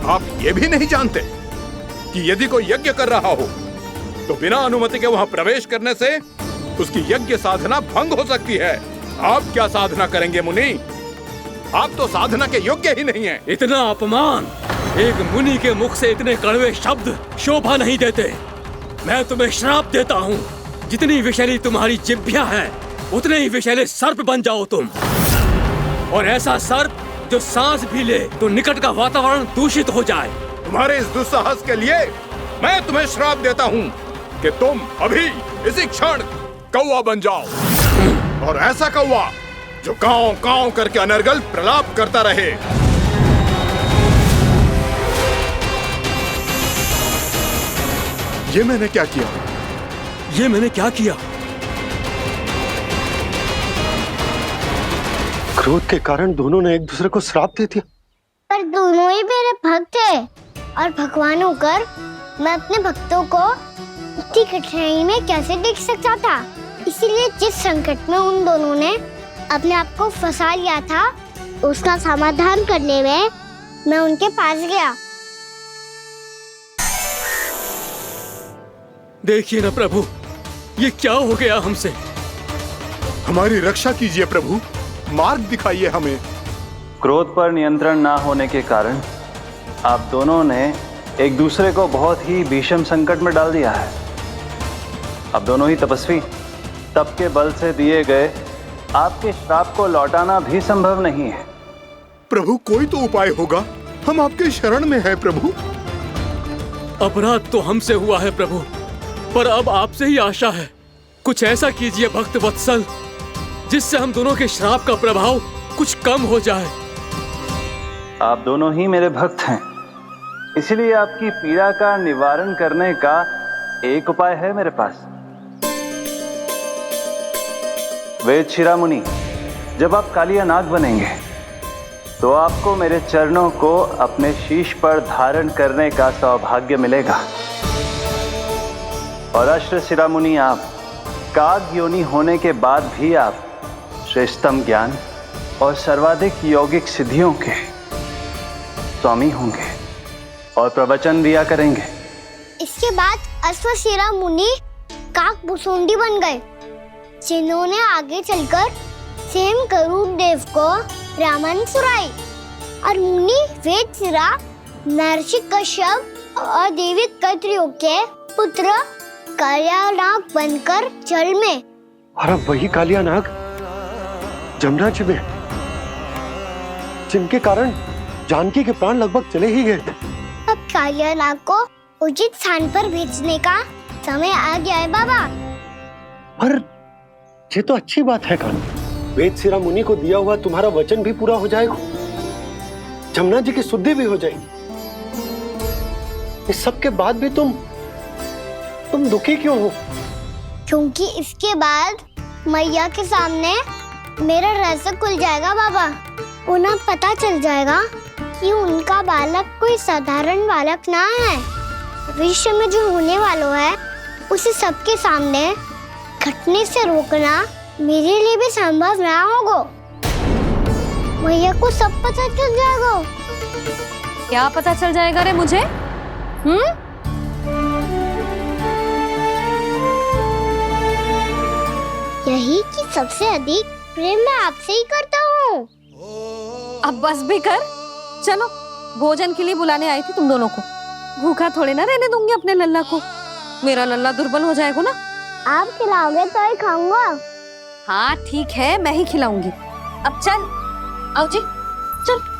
आप ये भी नहीं जानते कि यदि कोई यज्ञ कर रहा हो तो बिना अनुमति के वहाँ प्रवेश करने से उसकी यज्ञ साधना भंग हो सकती है। आप क्या साधना करेंगे मुनि? आप तो साधना के योग्य ही नहीं हैं। इतना अपमान! एक मुनि के मुख से इतने कड़वे शब्द शोभा नहीं देते। मैं तुम्हें श्राप देता हूँ, जितनी विषैली तुम्हारी जिह्वा है उतने ही विषैले सर्प बन जाओ तुम। और ऐसा सर्प जो सांस भी ले तो निकट का वातावरण दूषित हो जाए। तुम्हारे इस दुस्साहस के लिए मैं तुम्हें श्राप देता हूँ कि तुम अभी इसी क्षण कौवा बन जाओ, और ऐसा कौवा जो कांव कांव करके अनर्गल प्रलाप करता रहे। ये मैंने क्या किया? ये मैंने क्या किया? क्रोध के कारण दोनों ने एक दूसरे को श्राप दे दिया। पर दोनों ही मेरे भक्त थे, और भगवान होकर मैं अपने भक्तों को इतनी कठिनाई में कैसे देख सकता था। इसीलिए जिस संकट में उन दोनों ने अपने आप को फंसा लिया था, उसका समाधान करने में मैं उनके पास गया। देखिए ना प्रभु, ये क्या हो गया हमसे? हमारी रक्षा कीजिए प्रभु, मार्ग दिखाइए हमें। क्रोध पर नियंत्रण ना होने के कारण आप दोनों ने एक दूसरे को बहुत ही भीषण संकट में डाल दिया है। अब दोनों ही तपस्वी, तप के बल से दिए गए आपके श्राप को लौटाना भी संभव नहीं है। प्रभु, कोई तो उपाय होगा, हम आपके शरण में हैं प्रभु। अपराध तो हमसे हुआ है प्रभु, पर अब आपसे ही आशा है। कुछ ऐसा कीजिए भक्त वत्सल, जिससे हम दोनों के श्राप का प्रभाव कुछ कम हो जाए। आप दोनों ही मेरे भक्त हैं, इसलिए आपकी पीड़ा का निवारण करने का एक उपाय है मेरे पास। वेद शिरोमुनि, जब आप कालिया नाग बनेंगे तो आपको मेरे चरणों को अपने शीश पर धारण करने का सौभाग्य मिलेगा। और अश्व शिरोमुनि, आप काग योनि होने के बाद भी आप श्रेष्ठतम ज्ञान और सर्वाधिक यौगिक सिद्धियों के स्वामी होंगे और प्रवचन दिया करेंगे। इसके बाद अश्वशिरा मुनि काकभूषुंडी बन गए, जिन्होंने आगे चलकर स्वयं गरुड़ देव को रामायण सुनाई। और मुनि वेदशिरा महर्षि कश्यप और देवी कत्रियों के पुत्र कालियानाग बनकर जल में। और अब वही कालियानाग जमुना जी में, जिनके कारण जानकी के प्राण लगभग चले ही गए थे। अब कालियानाग को उचित स्थान पर भेजने का समय आ गया है बाबा। पर ये तो अच्छी बात है कान, वेदशिरा मुनि को दिया हुआ तुम्हारा वचन भी पूरा हो जाएगा, जमुना जी की शुद्धि भी हो जाएगी। इस सब के बाद भी तुम दुखी क्यों हो? क्योंकि इसके बाद मैया के सामने मेरा रहस्य खुल जाएगा बाबा। उन्हें पता चल जाएगा कि उनका बालक कोई साधारण बालक ना है। भविष्य में जो होने वाला है उसे सबके सामने घटने से रोकना मेरे लिए भी संभव ना होगा। मैया को सब पता चल जाएगा। क्या पता चल जाएगा रे मुझे? यही कि सबसे अधिक प्रेम मैं आपसे ही करता हूँ। अब बस भी कर, चलो भोजन के लिए बुलाने आई थी तुम दोनों को। भूखा थोड़े ना रहने दूंगी अपने लल्ला को, मेरा लल्ला दुर्बल हो जाएगा ना। आप खिलाओगे तो ही खाऊंगा। हाँ ठीक है, मैं ही खिलाऊंगी। अब चल, आओ जी, चल।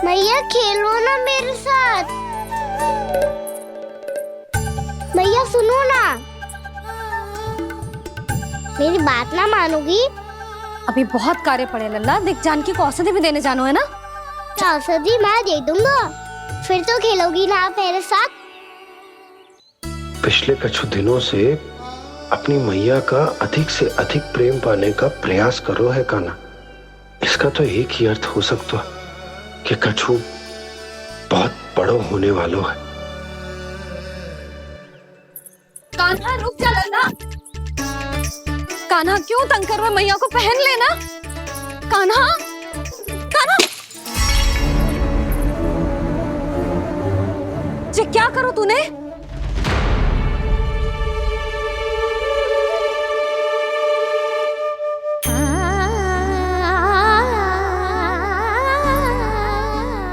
मैया खेलो ना मेरे साथ। मैया सुनो ना, मेरी बात ना मानोगी? अभी बहुत कार्य पड़े लल्ला, देख जानकी को औषधि भी देने जानो है ना। औषधि मैं दे दूंगा, फिर तो खेलोगी ना आप मेरे साथ? पिछले कुछ दिनों से अपनी मैया का अधिक से अधिक प्रेम पाने का प्रयास करो है कान्हा। इसका तो एक ही अर्थ हो सकता है कि कछु बहुत बड़ो होने वालों है। कान्हा रुक जा लल्ला। कान्हा क्यों तंग कर रहा है? मैया को पहन लेना। कान्हा, कान्हा, ये क्या करो तूने?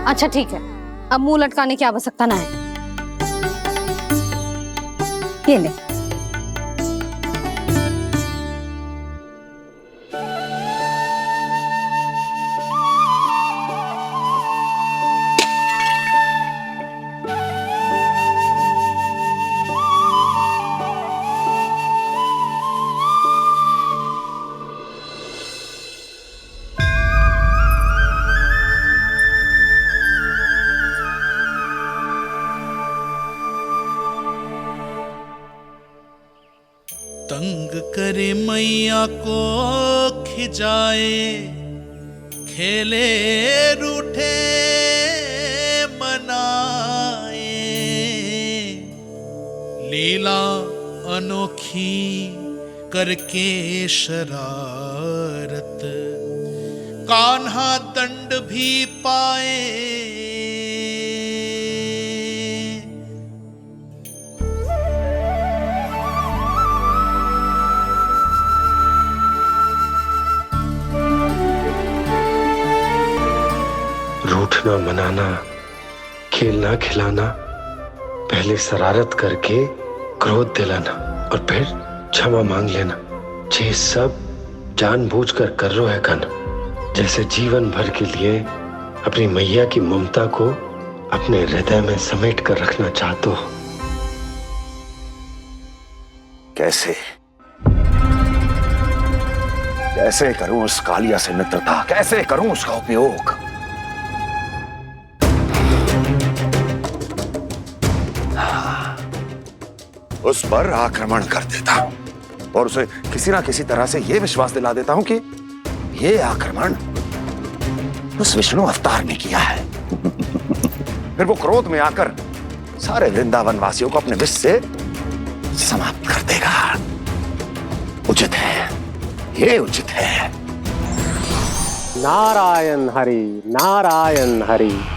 अच्छा ठीक है, अब मुंह लटकाने की आवश्यकता ना है। ये ले। तंग करे मैया को खिजाए, खेले रूठे मनाए, लीला अनोखी करके शरारत, कान्हा दंड भी पाए। रूठना मनाना, खेलना खिलाना, पहले शरारत करके क्रोध दिलाना और फिर क्षमा मांग लेना, ये सब जानबूझकर कर रहे है कान्हा। जैसे जीवन भर के लिए अपनी मैया की ममता को अपने हृदय में समेट कर रखना चाहते हो। कैसे कैसे करूं उस कालिया से मित्रता, कैसे करूं उसका उपयोग? उस पर आक्रमण कर देता हूं और उसे किसी ना किसी तरह से यह विश्वास दिला देता हूं कि यह आक्रमण उस विष्णु अवतार ने किया है। फिर वो क्रोध में आकर सारे वृंदावन वासियों को अपने विष से समाप्त कर देगा। उचित है, ये उचित है। नारायण हरि, नारायण हरि।